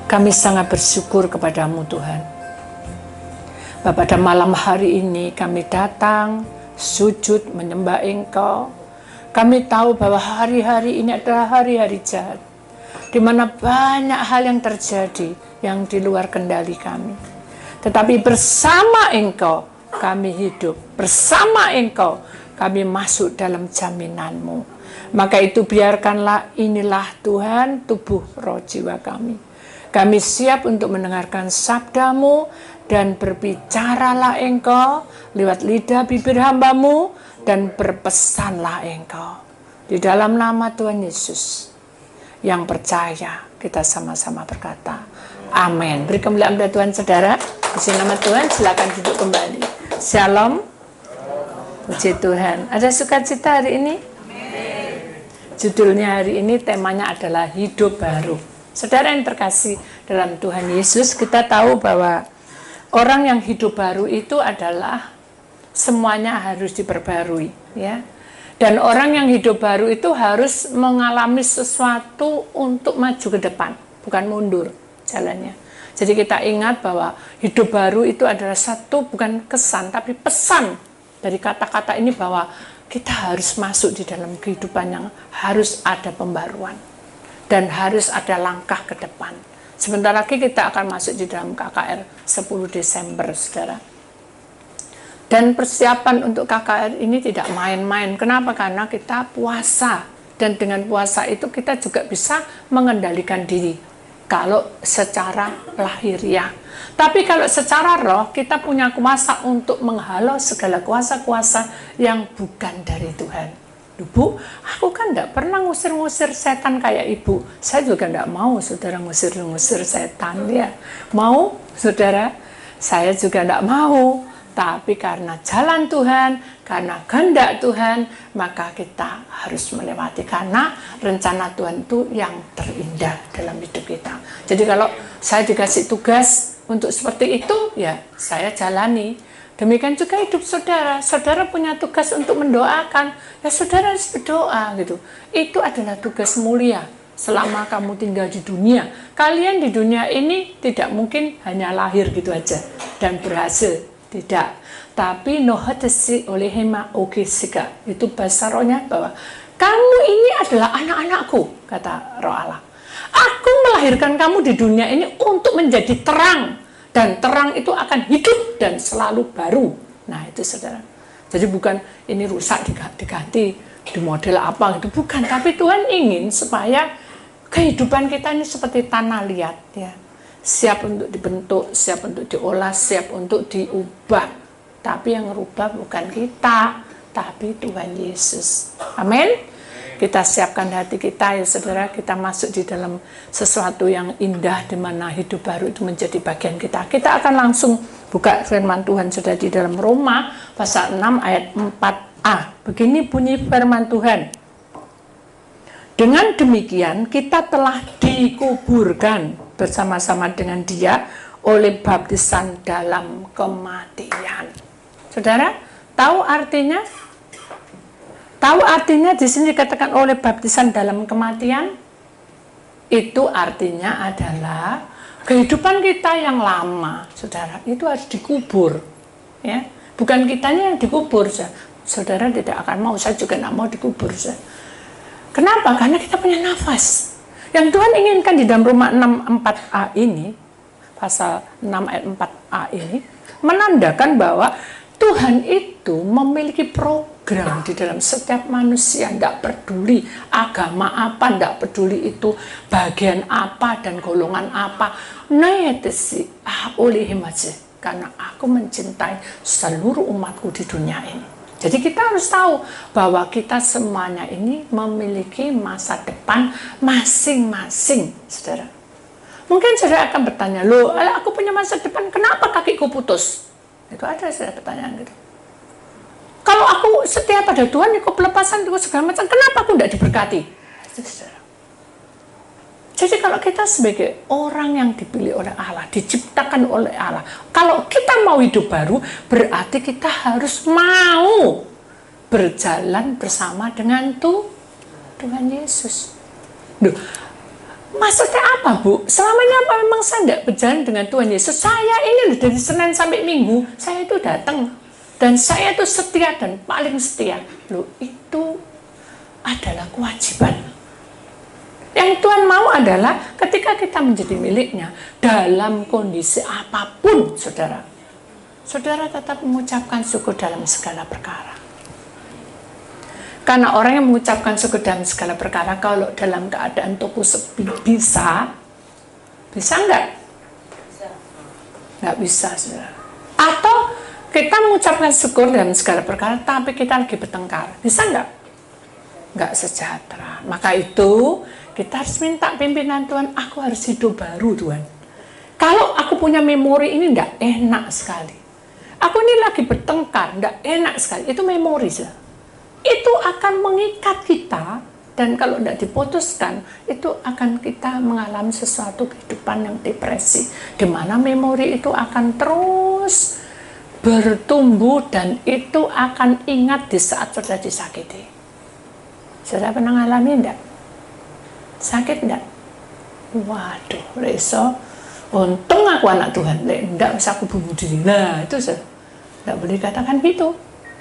Kami sangat bersyukur kepadamu Tuhan. Bapa, pada malam hari ini kami datang sujud menyembah Engkau. Kami tahu bahwa hari-hari ini adalah hari-hari jahat, di mana banyak hal yang terjadi yang di luar kendali kami. Tetapi bersama Engkau kami hidup, bersama Engkau kami masuk dalam jaminan-Mu. Maka itu biarkanlah inilah Tuhan tubuh roh jiwa kami. Kami siap untuk mendengarkan sabda-Mu dan berbicaralah Engkau lewat lidah bibir hamba-Mu dan berpesanlah Engkau. Di dalam nama Tuhan Yesus yang percaya kita sama-sama berkata amin. Beri kemuliaan pada Tuhan saudara. Puji nama Tuhan, silakan duduk kembali. Shalom. Puji Tuhan. Ada sukacita hari ini? Judulnya hari ini temanya adalah hidup baru. Saudara yang terkasih dalam Tuhan Yesus, kita tahu bahwa orang yang hidup baru itu adalah semuanya harus diperbarui, ya. Dan orang yang hidup baru itu harus mengalami sesuatu untuk maju ke depan, bukan mundur jalannya. Jadi kita ingat bahwa hidup baru itu adalah satu bukan kesan tapi pesan dari kata-kata ini bahwa kita harus masuk di dalam kehidupan yang harus ada pembaruan. Dan harus ada langkah ke depan. Sebentar lagi kita akan masuk di dalam KKR 10 Desember, saudara. Dan persiapan untuk KKR ini tidak main-main. Kenapa? Karena kita puasa. Dan dengan puasa itu kita juga bisa mengendalikan diri. Kalau secara lahiriah. Tapi kalau secara roh, kita punya kuasa untuk menghalau segala kuasa-kuasa yang bukan dari Tuhan. Bu, aku kan tidak pernah ngusir-ngusir setan kayak ibu. Saya juga tidak mau saudara ngusir-ngusir setan ya. Mau saudara? Saya juga tidak mau. Tapi karena jalan Tuhan, karena kehendak Tuhan, maka kita harus melewati. Karena rencana Tuhan itu yang terindah dalam hidup kita. Jadi kalau saya dikasih tugas untuk seperti itu, ya saya jalani. Demikian juga hidup saudara. Saudara punya tugas untuk mendoakan. Ya saudara harus berdoa gitu. Itu adalah tugas mulia selama kamu tinggal di dunia. Kalian di dunia ini tidak mungkin hanya lahir gitu aja dan berhasil. Tidak. Tapi nohatesi oleh hema ogesika. Itu bahasa rohnya bahwa kamu ini adalah anak-anakku, kata roh Allah. Aku melahirkan kamu di dunia ini untuk menjadi terang. Dan terang itu akan hidup dan selalu baru. Nah itu saudara. Jadi bukan ini rusak diganti di model apa gitu. Bukan. Tapi Tuhan ingin supaya kehidupan kita ini seperti tanah liat. Ya. Siap untuk dibentuk, siap untuk diolah, siap untuk diubah. Tapi yang merubah bukan kita. Tapi Tuhan Yesus. Amin. Kita siapkan hati kita ya saudara, kita masuk di dalam sesuatu yang indah di mana hidup baru itu menjadi bagian kita. Kita akan langsung buka firman Tuhan sudah di dalam Roma pasal 6 ayat 4a. Begini bunyi firman Tuhan. Dengan demikian kita telah dikuburkan bersama-sama dengan Dia oleh baptisan dalam kematian. Saudara, tahu artinya? Tahu artinya di sini dikatakan oleh baptisan dalam kematian? Itu artinya adalah kehidupan kita yang lama, saudara, itu harus dikubur. Ya, bukan kitanya yang dikubur, saudara tidak akan mau, saya juga tidak mau dikubur. Kenapa? Karena kita punya nafas. Yang Tuhan inginkan di dalam Roma 6:4a ini, pasal 6 ayat 4a ini, menandakan bahwa Tuhan itu memiliki program di dalam setiap manusia, tidak peduli agama apa, tidak peduli itu bagian apa dan golongan apa. Karena aku mencintai seluruh umatku di dunia ini. Jadi kita harus tahu bahwa kita semuanya ini memiliki masa depan masing-masing, saudara. Mungkin saudara akan bertanya, loh, aku punya masa depan, kenapa kakiku putus? Itu ada pertanyaan gitu. Kalau aku setia pada Tuhan, aku pelepasan, aku segala macam, kenapa aku tidak diberkati? Jadi kalau kita sebagai orang yang dipilih oleh Allah, diciptakan oleh Allah, kalau kita mau hidup baru, berarti kita harus mau berjalan bersama dengan Tuhan Yesus. Duh, Maksudnya apa, Bu? Selama ini apa memang saya tidak berjalan dengan Tuhan Yesus? Saya ini loh, dari Senin sampai Minggu, saya itu datang. Dan saya itu setia dan paling setia. Loh, itu adalah kewajiban. Yang Tuhan mau adalah ketika kita menjadi miliknya, dalam kondisi apapun, saudara. Saudara tetap mengucapkan syukur dalam segala perkara. Karena orang yang mengucapkan syukur dalam segala perkara, kalau dalam keadaan toko sepi, bisa enggak? Nggak bisa, saudara. Atau kita mengucapkan syukur dalam segala perkara, tapi kita lagi bertengkar, bisa enggak? Nggak sejahtera. Maka itu, kita harus minta pimpinan Tuhan, aku harus hidup baru, Tuhan. Kalau aku punya memori ini, enggak enak sekali. Aku ini lagi bertengkar, enggak enak sekali. Itu memori, saudara. Itu akan mengikat kita, dan kalau tidak diputuskan, itu akan kita mengalami sesuatu kehidupan yang depresi, di mana memori itu akan terus bertumbuh, dan itu akan ingat di saat saudara disakiti. Saudara pernah mengalami enggak? Sakit enggak? Waduh, reso. Untung aku anak Tuhan, enggak bisa aku bunuh diri. Nah, itu enggak boleh katakan gitu.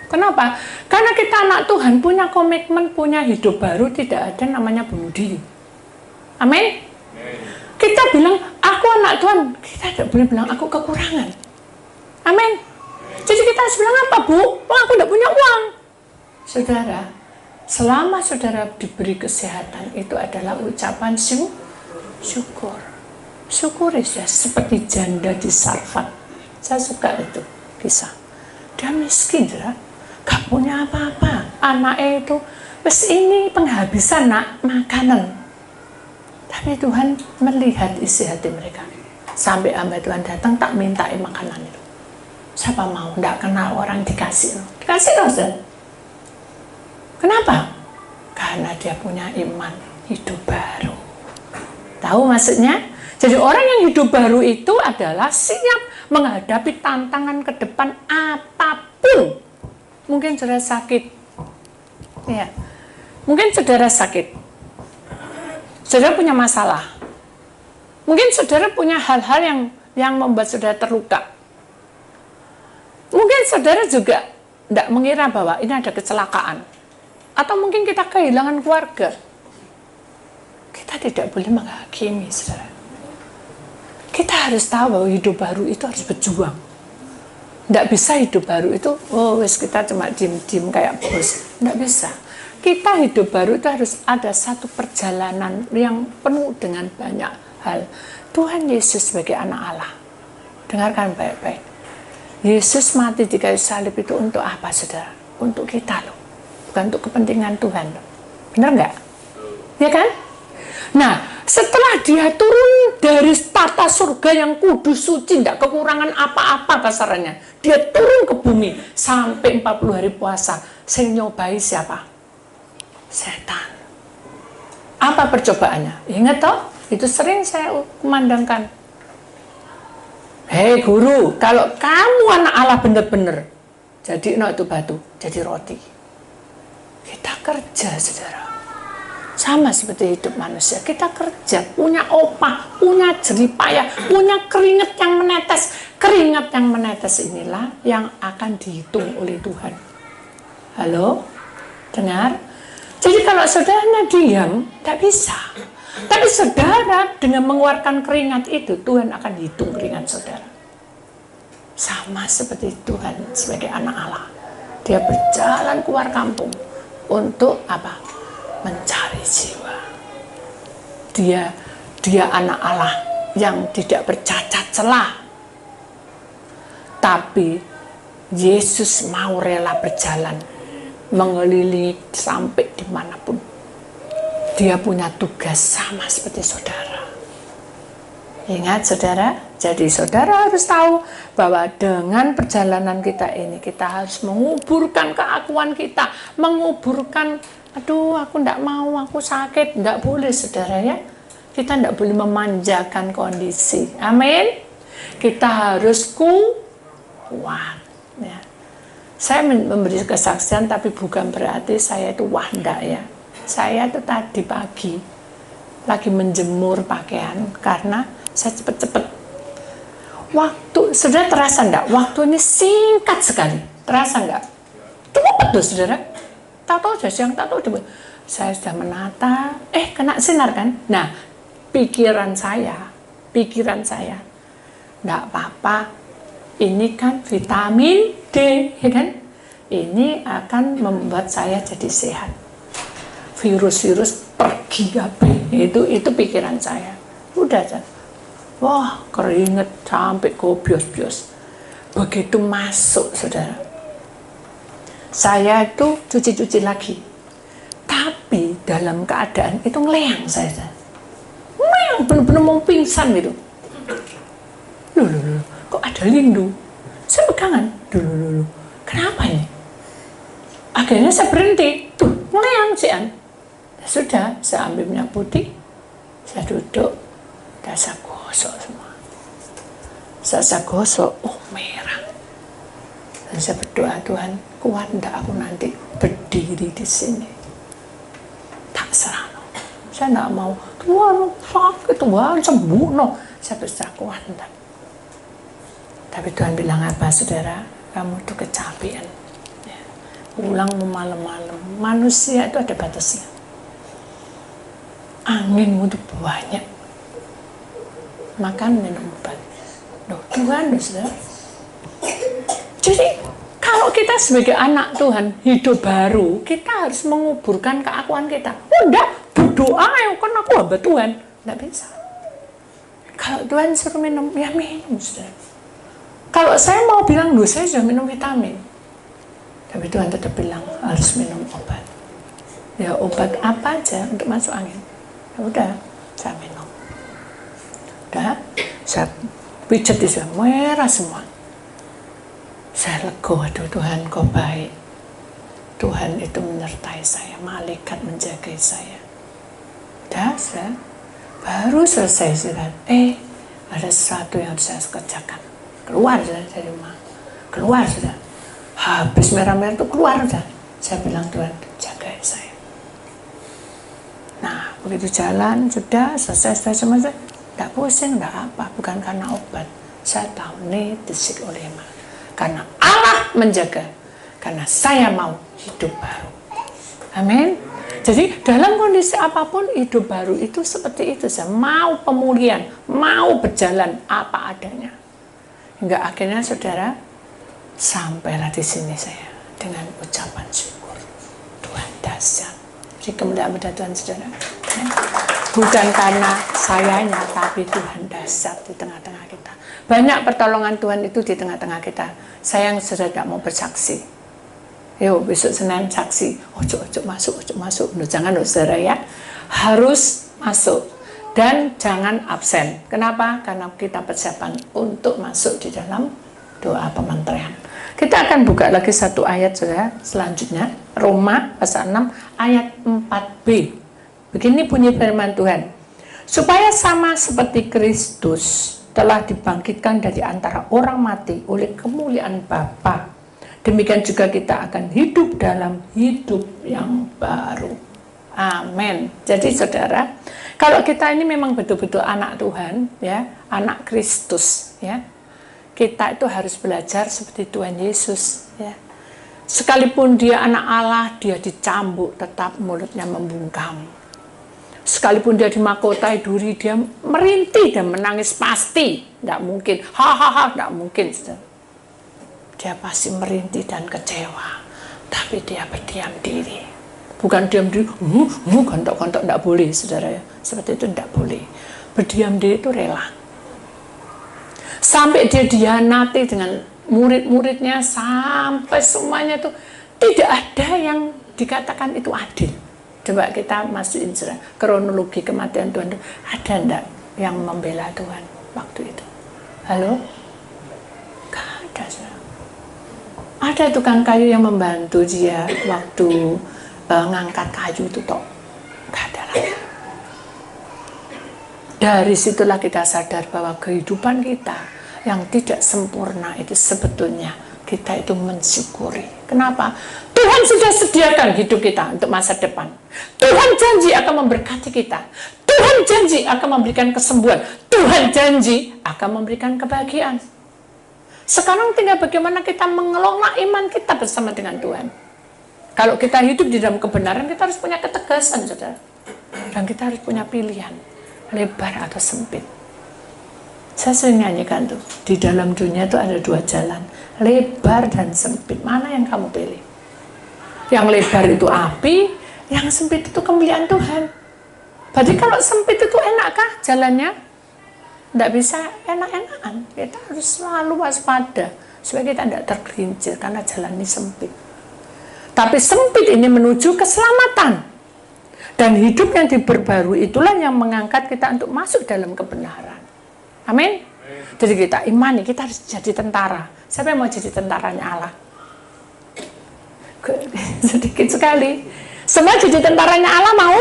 Kenapa? Karena kita anak Tuhan, punya komitmen, punya hidup baru, tidak ada namanya bunuh diri. Amin? Kita bilang, aku anak Tuhan, kita tidak boleh bilang, aku kekurangan. Amin? Jadi kita harus bilang apa, Bu? Oh, aku tidak punya uang. Saudara, selama saudara diberi kesehatan, itu adalah ucapan syukur. Syukuri ya, seperti janda di Sarfat. Saya suka itu kisah. Dia miskin, saudara. Gak punya apa-apa, anaknya itu wes ini penghabisan makanan, tapi Tuhan melihat isi hati mereka, sampai hamba Tuhan datang tak mintain makanan itu. Siapa mau? Nggak kenal orang dikasih loh, dan kenapa? Karena dia punya iman hidup baru. Tahu maksudnya? Jadi orang yang hidup baru itu adalah siap menghadapi tantangan ke depan apapun. Mungkin saudara sakit, ya. Mungkin saudara sakit, saudara punya masalah. Mungkin saudara punya hal-hal yang membuat saudara terluka. Mungkin saudara juga tidak mengira bahwa ini ada kecelakaan, atau mungkin kita kehilangan keluarga. Kita tidak boleh menghakimi, saudara. Kita harus tahu bahwa hidup baru itu harus berjuang. Nggak bisa hidup baru itu, oh wes kita cuma diem-diem kayak bos. Nggak bisa. Kita hidup baru itu harus ada satu perjalanan yang penuh dengan banyak hal. Tuhan Yesus sebagai anak Allah. Dengarkan baik-baik. Yesus mati di kayu salib itu untuk apa, saudara? Untuk kita loh. Bukan untuk kepentingan Tuhan loh. Benar nggak? Ya kan? Nah, setelah dia turun dari tata surga yang kudus, suci, tidak kekurangan apa-apa kasarannya, dia turun ke bumi sampai 40 hari puasa. Saya nyobai siapa? Setan. Apa percobaannya? Ingat toh? Itu sering saya kumandangkan. Hei guru, kalau kamu anak Allah benar-benar, jadi itu batu, jadi roti. Kita kerja, saudara. Sama seperti hidup manusia, kita kerja, punya opah, punya jerih payah, punya keringat yang menetes. Keringat yang menetes inilah yang akan dihitung oleh Tuhan. Halo? Dengar? Jadi kalau saudaranya diam, tak bisa. Tapi saudara dengan mengeluarkan keringat itu, Tuhan akan hitung keringat saudara. Sama seperti Tuhan sebagai anak Allah. Dia berjalan keluar kampung untuk apa? Mencari jiwa. Dia anak Allah yang tidak bercacat celah. Tapi Yesus mau rela berjalan mengelilingi sampai dimanapun. Dia punya tugas sama seperti saudara. Ingat saudara, jadi saudara harus tahu bahwa dengan perjalanan kita ini, kita harus menguburkan keakuan kita, menguburkan, aduh aku tidak mau, aku sakit, tidak boleh saudara ya. Kita tidak boleh memanjakan kondisi, amin. Kita harus kuat ya. Saya memberi kesaksian tapi bukan berarti saya itu wah enggak ya. Saya itu tadi pagi lagi menjemur pakaian karena saya cepet-cepet. Waktu, saudara terasa enggak? Waktu ini singkat sekali. Terasa enggak? Cepet loh saudara. Tahu-tahu sudah siang, tahu-tahu saya sudah menata, kena sinar kan? Nah, pikiran saya, enggak apa-apa. Ini kan vitamin D, ya kan? Ini akan membuat saya jadi sehat. Virus-virus pergi apa? Itu pikiran saya. Udah aja. Wah, keringet sampai ke bios-bios. Begitu masuk, saudara, saya itu cuci-cuci lagi. Tapi dalam keadaan itu ngeleang saya. Ngeleang, bener-bener mau pingsan gitu. Loh, kok ada lindu? Saya pegangan. Loh, kenapa ini? Akhirnya saya berhenti. Tuh, ngeleang sih. Sudah, saya ambil minyak putih. Saya duduk. Saya gosok semua. Saya gosok, merah. Dan saya berdoa, Tuhan, kuat enggak aku nanti berdiri di sini? Tak serah. Saya enggak mau, Tuhan sakit, Tuhan sembuh. No. Saya berserah, kuat enggak. Tapi Tuhan bilang apa, saudara? Kamu tuh kecapean. Ya. Pulang malam-malam. Manusia itu ada batasnya. Anginmu tuh banyak. Makan, minum obat. Loh, Tuhan, saudara. Jadi, kalau kita sebagai anak Tuhan, hidup baru, kita harus menguburkan keakuan kita. Enggak, berdoa, kan aku hamba Tuhan. Enggak bisa. Kalau Tuhan suruh minum, ya minum, saudara. Kalau saya mau bilang, saya sudah minum vitamin. Tapi Tuhan tetap bilang, harus minum obat. Ya, obat apa aja untuk masuk angin. Ya udah, saya minum. Udah, saya pijat di sana, merah semua. Saya lego, aduh Tuhan kau baik. Tuhan itu menyertai saya, malaikat menjaga saya. Udah, saya baru selesai istirahat. Ada sesuatu yang harus saya kerjakan. Keluar sudah dari rumah. Keluar sudah. Habis merah-merah itu keluar sudah. Saya bilang, Tuhan jaga saya. Nah, begitu jalan sudah selesai semua. Tidak pusing, tidak apa, bukan karena obat. Saya tahu ini disik oleh Emang. Karena Allah menjaga. Karena saya mau hidup baru. Amin. Jadi dalam kondisi apapun hidup baru itu seperti itu. Saya mau pemulihan, mau berjalan apa adanya. Hingga akhirnya saudara, sampailah di sini saya dengan ucapan syukur. Tuhan dahsyat. Jadi kemuliaan pada Tuhan saudara. Bukan karena sayanya, tapi Tuhan dahsyat di tengah-tengah kita. Banyak pertolongan Tuhan itu di tengah-tengah kita. Saya yang sudah tidak mau bersaksi. Yuk, besok Senin saksi. Ojo masuk. Jangan saudara ya. Harus masuk. Dan jangan absen. Kenapa? Karena kita persiapan untuk masuk di dalam doa pementerian. Kita akan buka lagi satu ayat saudara. Selanjutnya, Roma pasal 6 ayat 4b. Begini bunyi firman Tuhan, supaya sama seperti Kristus telah dibangkitkan dari antara orang mati oleh kemuliaan Bapa, demikian juga kita akan hidup dalam hidup yang baru. Amin. Jadi saudara, kalau kita ini memang betul-betul anak Tuhan, ya, anak Kristus, ya, kita itu harus belajar seperti Tuhan Yesus, ya. Sekalipun dia anak Allah, dia dicambuk, tetap mulutnya membungkam. Sekalipun dia dimahkotai duri, dia merintih dan menangis pasti. Tidak mungkin, tidak mungkin. Dia pasti merintih dan kecewa. Tapi dia berdiam diri. Bukan diam diri, kontok-kontok, tidak boleh, saudara. Seperti itu tidak boleh. Berdiam diri itu rela. Sampai dia dihianati dengan murid-muridnya, sampai semuanya itu tidak ada yang dikatakan itu adil. Coba kita masukin kronologi kematian Tuhan itu. Ada enggak yang membela Tuhan waktu itu? Halo? Gak ada. Ada tukang kayu yang membantu dia waktu ngangkat kayu itu toh. Gak ada lagi. Dari situlah kita sadar bahwa kehidupan kita yang tidak sempurna itu sebetulnya kita itu mensyukuri. Kenapa? Tuhan sudah sediakan hidup kita untuk masa depan. Tuhan janji akan memberkati kita. Tuhan janji akan memberikan kesembuhan. Tuhan janji akan memberikan kebahagiaan. Sekarang tinggal bagaimana kita mengelola iman kita bersama dengan Tuhan. Kalau kita hidup di dalam kebenaran, kita harus punya ketegasan, saudara. Dan kita harus punya pilihan, lebar atau sempit. Saya sering nyanyikan tuh, di dalam dunia itu ada dua jalan, lebar dan sempit. Mana yang kamu pilih? Yang lebar itu api, yang sempit itu kemuliaan Tuhan. Berarti kalau sempit itu enakkah jalannya? Tidak bisa enak-enakan. Kita harus selalu waspada supaya kita tidak tergelincir karena jalan ini sempit. Tapi sempit ini menuju keselamatan. Dan hidup yang diperbarui itulah yang mengangkat kita untuk masuk dalam kebenaran. Amin. Jadi kita imani, kita harus jadi tentara. Siapa yang mau jadi tentaranya Allah? Sedikit sekali. Semua jadi tentaranya Allah mau?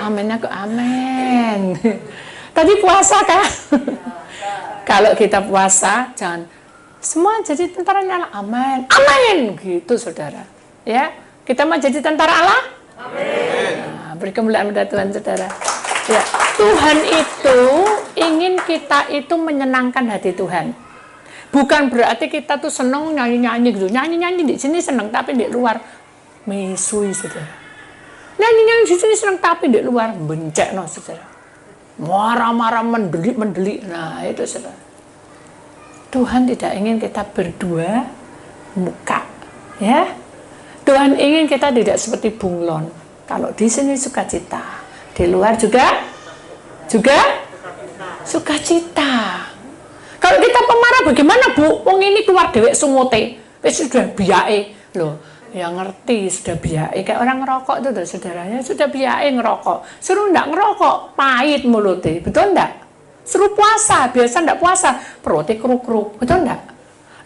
Amin. Aku amin. Tadi puasa kan? Kalau kita puasa, jangan semua jadi tentaranya Allah. Amin. Amin. Gitu saudara. Ya, kita mau jadi tentara Allah? Amin. Nah, beri kemuliaan pada Tuhan saudara. Ya, Tuhan itu ingin kita itu menyenangkan hati Tuhan. Bukan berarti kita tuh seneng nyanyi-nyanyi gitu. Nyanyi-nyanyi di sini seneng, tapi di luar mesui saudara. Nyanyi-nyanyi di sini seneng, tapi di luar bencek no saudara. Marah-marah, mendelik. Nah, itu saudara. Tuhan tidak ingin kita berdua muka, ya. Tuhan ingin kita tidak seperti bunglon. Kalau di sini sukacita, di luar juga sukacita. Kalau kita pemarah bagaimana Bu? Wong ini keluar dewek sungote, wis sudah biae loh. Ya ngerti sudah biae kayak orang ngerokok itu tuh saudaranya sudah biae ngerokok. Suruh ndak ngerokok, pahit mulutnya, betul ndak? Suruh puasa, biasa ndak puasa, perutnya kruk-kruk, betul ndak?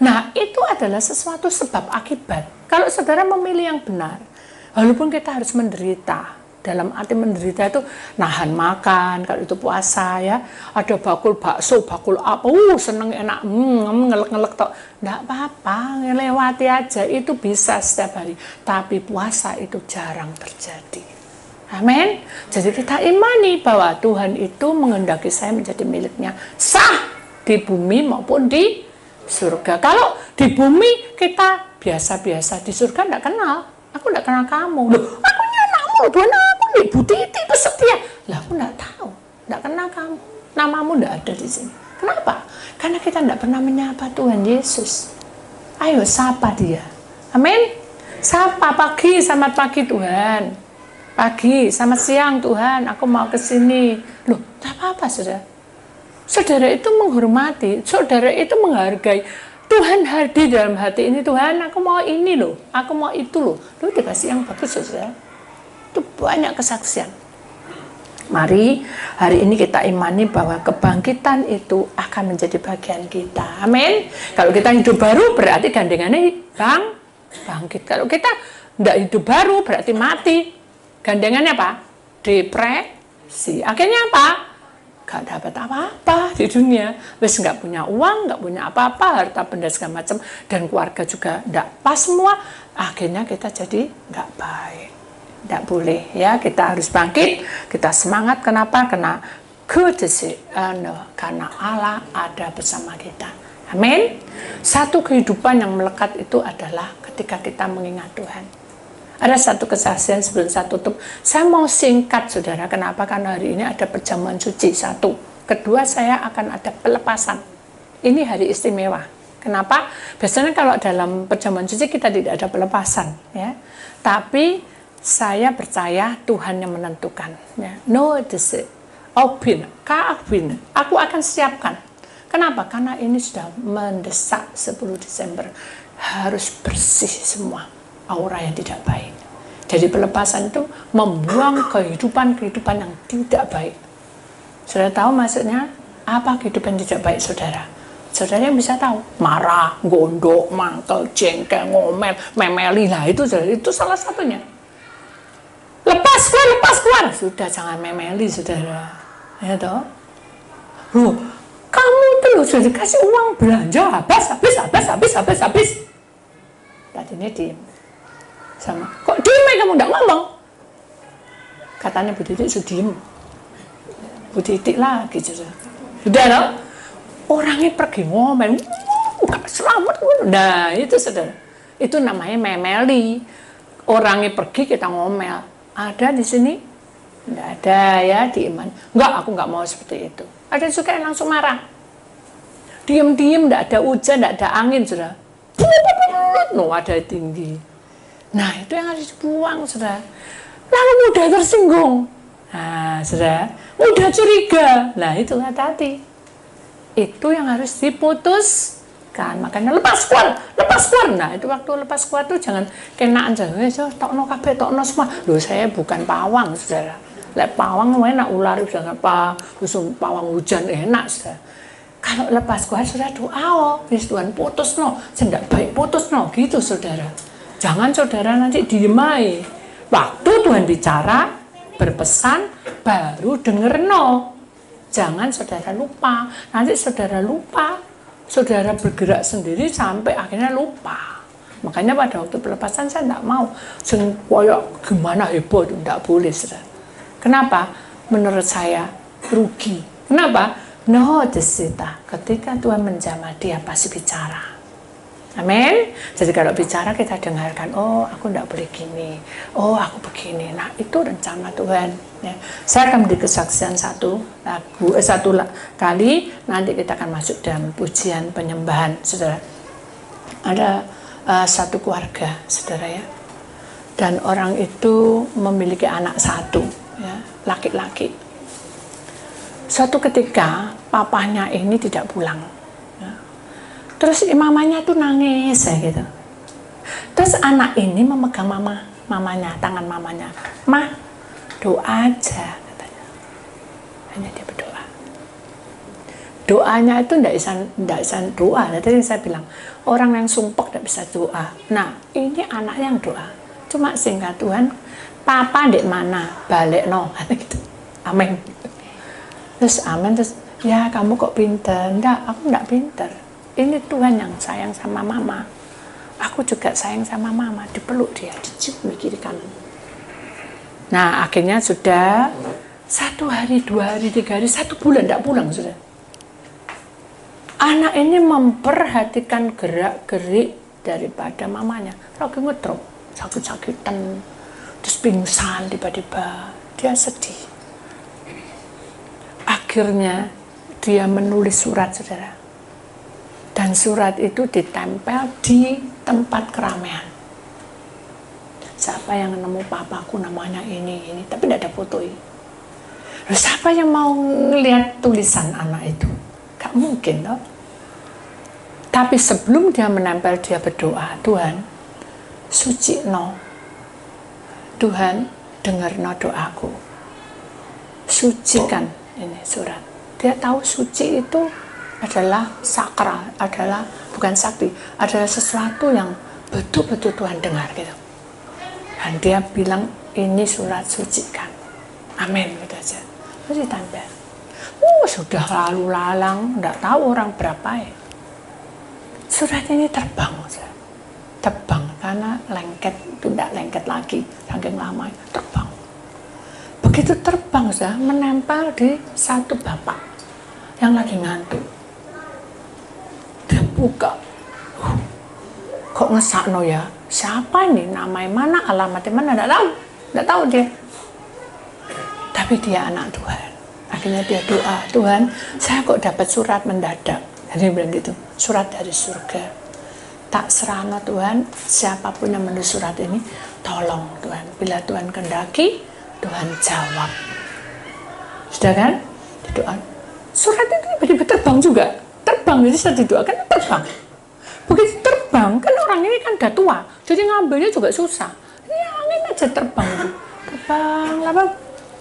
Nah, itu adalah sesuatu sebab akibat. Kalau saudara memilih yang benar, walaupun kita harus menderita, dalam arti menderita itu nahan makan, kalau itu puasa ya, ada bakul bakso, bakul apa, seneng enak, ngelek-ngelek tok, enggak apa-apa, ngelewati aja, itu bisa setiap hari. Tapi puasa itu jarang terjadi. Amin. Jadi kita imani bahwa Tuhan itu menghendaki saya menjadi miliknya, sah di bumi maupun di surga. Kalau di bumi kita biasa-biasa, di surga enggak kenal. Aku enggak kenal kamu. Loh, aku anakmu, Tuhan aku nih, Bu Titi pesetia. Lah aku enggak tahu, enggak kenal kamu. Namamu enggak ada di sini. Kenapa? Karena kita enggak pernah menyapa Tuhan Yesus. Ayo sapa dia. Amin. Sapa pagi, selamat pagi Tuhan. Pagi, selamat siang Tuhan, aku mau ke sini. Loh, tak apa-apa saudara. Saudara itu menghormati, saudara itu menghargai. Tuhan hadir dalam hati ini, Tuhan aku mau ini loh, aku mau itu loh. Loh dikasih yang bagus saudara. Itu banyak kesaksian. Mari hari ini kita imani bahwa kebangkitan itu akan menjadi bagian kita. Amin. Kalau kita hidup baru berarti gandengannya bangkit. Kalau kita tidak hidup baru berarti mati. Gandengannya apa? Depresi. Akhirnya apa? Gak dapat apa-apa di dunia. Wes nggak punya uang, nggak punya apa-apa, harta benda segala macam, dan keluarga juga nggak pas semua. Akhirnya kita jadi nggak baik. Nggak boleh ya. Kita harus bangkit. Kita semangat. Kenapa? Karena karena Allah ada bersama kita. Amin. Satu kehidupan yang melekat itu adalah ketika kita mengingat Tuhan. Ada satu kesaksian sebelum saya tutup. Saya mau singkat saudara. Kenapa? Karena hari ini ada perjamuan suci. Satu. Kedua, saya akan ada pelepasan. Ini hari istimewa. Kenapa? Biasanya kalau dalam perjamuan suci kita tidak ada pelepasan. Ya. Tapi saya percaya Tuhan yang menentukan. Ya. No decision. Open. Kawin. Aku akan siapkan. Kenapa? Karena ini sudah mendesak 10 Desember. Harus bersih semua. Aura yang tidak baik. Jadi pelepasan itu membuang kehidupan-kehidupan yang tidak baik. Saudara tahu maksudnya apa kehidupan tidak baik saudara? Saudara yang bisa tahu. Marah, gondok, mangkel, jengkel, ngomel, memeli. Lah itu saudara, itu salah satunya. Lepas keluar. Sudah jangan memeli saudara. Ya toh? Loh, kamu tuh loh sudah dikasih uang belanja habis. Tadinya diem. sama. Kok diem kamu nggak ngomong? Katanya Bu Titik sudah diem. Bu Titik lagi sudah loh. Orangnya pergi ngomel, gak selamat. Nah itu saudara, itu namanya memeli. Orangnya pergi kita ngomel. Ada di sini? Nggak ada ya di iman. Enggak, aku nggak mau seperti itu. Ada juga yang langsung marah. Diem-diem, nggak ada hujan, nggak ada angin, saudara. No, ada tinggi. Nah, itu yang harus dibuang, saudara. Lalu mudah tersinggung. Nah, saudara, mudah curiga. Nah, itu hati-hati. Itu yang harus diputuskan. Makanya lepas keluar. Nah, itu waktu lepas keluar tuh jangan kenaan aja. Tokno kabeh, tokno semua. Loh, saya bukan pawang, saudara. Lek pawang enak ular udah apa, usum pawang hujan enak, saudara. Kalau lepas keluar saudara doa, wis Tuhan putus no, sendak baik putus no, gitu saudara. Jangan saudara nanti diem aja. Waktu Tuhan bicara, berpesan, baru denger no. Jangan saudara lupa. Nanti saudara lupa, saudara bergerak sendiri sampai akhirnya lupa. Makanya pada waktu pelepasan saya tidak mau. Koyok gimana heboh itu tidak boleh saudara. Kenapa? Menurut saya rugi. Kenapa? No desita. Ketika Tuhan menjamah, dia pasti bicara. Amin. Jadi kalau bicara kita dengarkan. Oh, aku tidak boleh gini. Oh, aku begini. Nah, itu rencana Tuhan. Ya. Saya akan beri kesaksian satu kali. Nanti kita akan masuk dalam pujian penyembahan, saudara. Ada satu keluarga, saudara ya. Dan orang itu memiliki anak satu. Ya, laki-laki. Suatu ketika papahnya ini tidak pulang, ya. Terus mamanya tuh nangis ya gitu. Terus anak ini memegang tangan mamanya, "Mah, doa aja," katanya. Hanya dia berdoa. Doanya itu tidak bisa doa. Tadi saya bilang orang yang sumpek tidak bisa doa. Nah, ini anak yang doa. Cuma singkat Tuhan, papa dek mana? Balik no, gitu. Amin. Terus amin, terus ya kamu kok pinter? Enggak, aku enggak pinter. Ini Tuhan yang sayang sama mama. Aku juga sayang sama mama. Dipeluk dia, dicium kiri kanan. Nah akhirnya sudah 1 hari, 2 hari, 3 hari, 1 bulan enggak pulang sudah. Anak ini memperhatikan gerak-gerik daripada mamanya. Lagi ngedrop, sakit-sakitan. Terus pingsan tiba-tiba, dia sedih. Akhirnya dia menulis surat, saudara. Dan surat itu ditempel di tempat keramaian. Siapa yang nemu papaku namanya ini, tapi tidak ada foto ini. Lalu siapa yang mau ngelihat tulisan anak itu? Gak mungkin loh. Tapi sebelum dia menempel, dia berdoa, Tuhan, suci no. Tuhan, dengar no doaku. Sucikan ini surat. Dia tahu suci itu adalah sakral, adalah bukan sakti, adalah sesuatu yang betul-betul Tuhan dengar gitu. Dan dia bilang ini surat sucikan. Amin gitu aja. Terus ditambah. Sudah lalu lalang, enggak tahu orang berapa ya. Surat ini terbang, terbang karena lengket itu enggak lengket lagi, saking lama terbang. Begitu terbang menempel di satu bapak yang lagi ngantuk. Dia buka, kok ngesakno ya? Siapa ini? Namanya mana? Alamatnya mana? Nggak tahu dia. Tapi dia anak Tuhan. Akhirnya dia doa, Tuhan, saya kok dapat surat mendadak. Jadi bilang gitu, surat dari surga. Tak serahno Tuhan, siapapun yang menulis surat ini, tolong Tuhan. Bila Tuhan kendaki, Tuhan jawab. Sudah kan? Doa. Surat itu tiba-tiba terbang juga. Terbang, jadi saya didoakan terbang. Begitu terbang, kan orang ini kan udah tua. Jadi ngambilnya juga susah. Ini angin aja terbang. Terbang, lama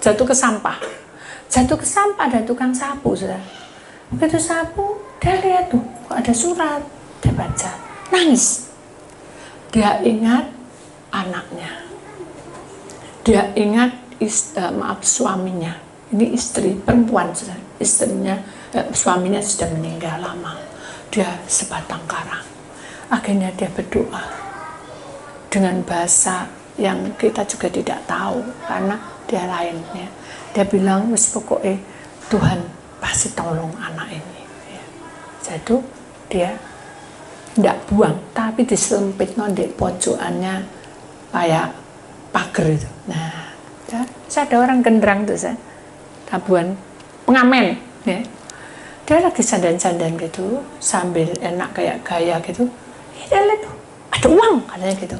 jatuh ke sampah. Jatuh ke sampah, ada tukang sapu. Sudah. Begitu sapu, dia lihat tuh, kok ada surat. Dia baca, nangis. Dia ingat anaknya. Dia ingat suaminya. Ini istri perempuan, istrinya, suaminya sudah meninggal lama. Dia sebatang karang. Akhirnya dia berdoa, dengan bahasa yang kita juga tidak tahu karena dia lain ya. Dia bilang wis pokoknya Tuhan pasti tolong anak ini ya. Jadi dia tidak buang tapi disempit di pojokannya kayak pagar itu. Nah ya, saya ada orang genderang tuh saya tabuan pengamen ya. Dia lagi sandan-sandan gitu sambil enak kayak gaya gitu. Dia lihat tuh ada uang katanya gitu.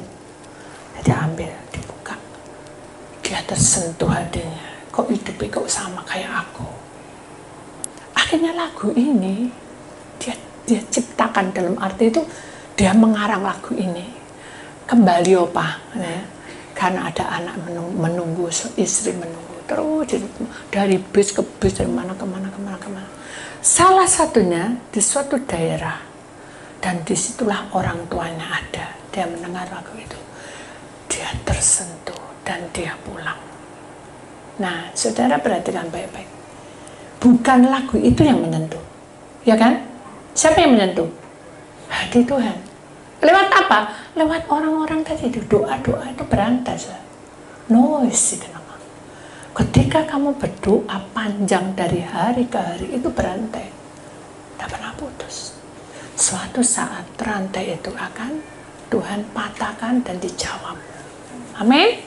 Dia ambil, dibuka. Dia tersentuh hatinya. Kok hidupnya kok sama kayak aku. Akhirnya lagu ini dia ciptakan, dalam arti itu dia mengarang lagu ini. Kembali opa ya. Karena ada anak menunggu, istri menunggu terus dari bis ke bis, dari mana kemana. Salah satunya di suatu daerah dan disitulah orang tuanya ada. Dia mendengar lagu itu, dia tersentuh dan dia pulang. Nah, saudara perhatikan baik-baik. Bukan lagu itu yang menyentuh, ya kan? Siapa yang menyentuh? Hati Tuhan. Lewat apa? Lewat orang-orang tadi itu, doa-doa itu berantas. Noise kenapa? Ketika kamu berdoa panjang dari hari ke hari itu berantai, tidak pernah putus. Suatu saat rantai itu akan Tuhan patahkan dan dijawab. Amin.